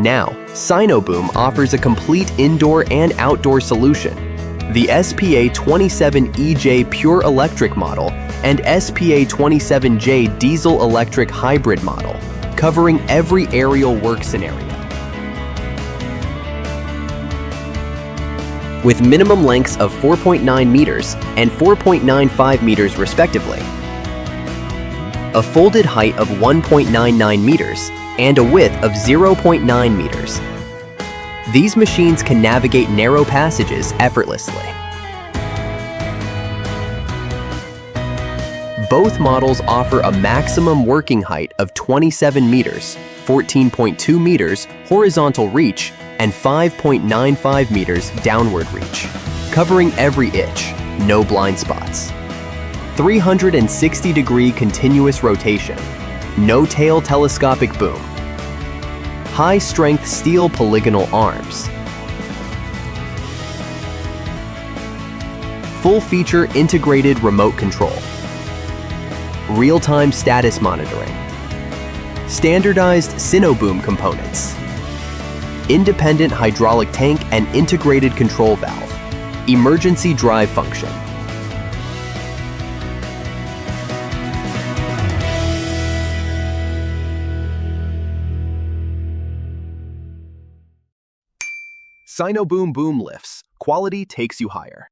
Now, Sinoboom offers a complete indoor and outdoor solution. The SPA27EJ Pure Electric model and SPA27J Diesel Electric Hybrid model, covering every aerial work scenario. With minimum lengths of 4.9 meters and 4.95 meters respectively, a folded height of 1.99 meters and a width of 0.9 meters. These machines can navigate narrow passages effortlessly. Both models offer a maximum working height of 27 meters, 14.2 meters horizontal reach, and 5.95 meters downward reach, covering every inch, no blind spots. 360-degree continuous rotation, no tail telescopic boom, high-strength steel polygonal arms, full-feature integrated remote control, real-time status monitoring, standardized Sinoboom components, independent hydraulic tank and integrated control valve, emergency drive function. Sinoboom boom lifts. Quality takes you higher.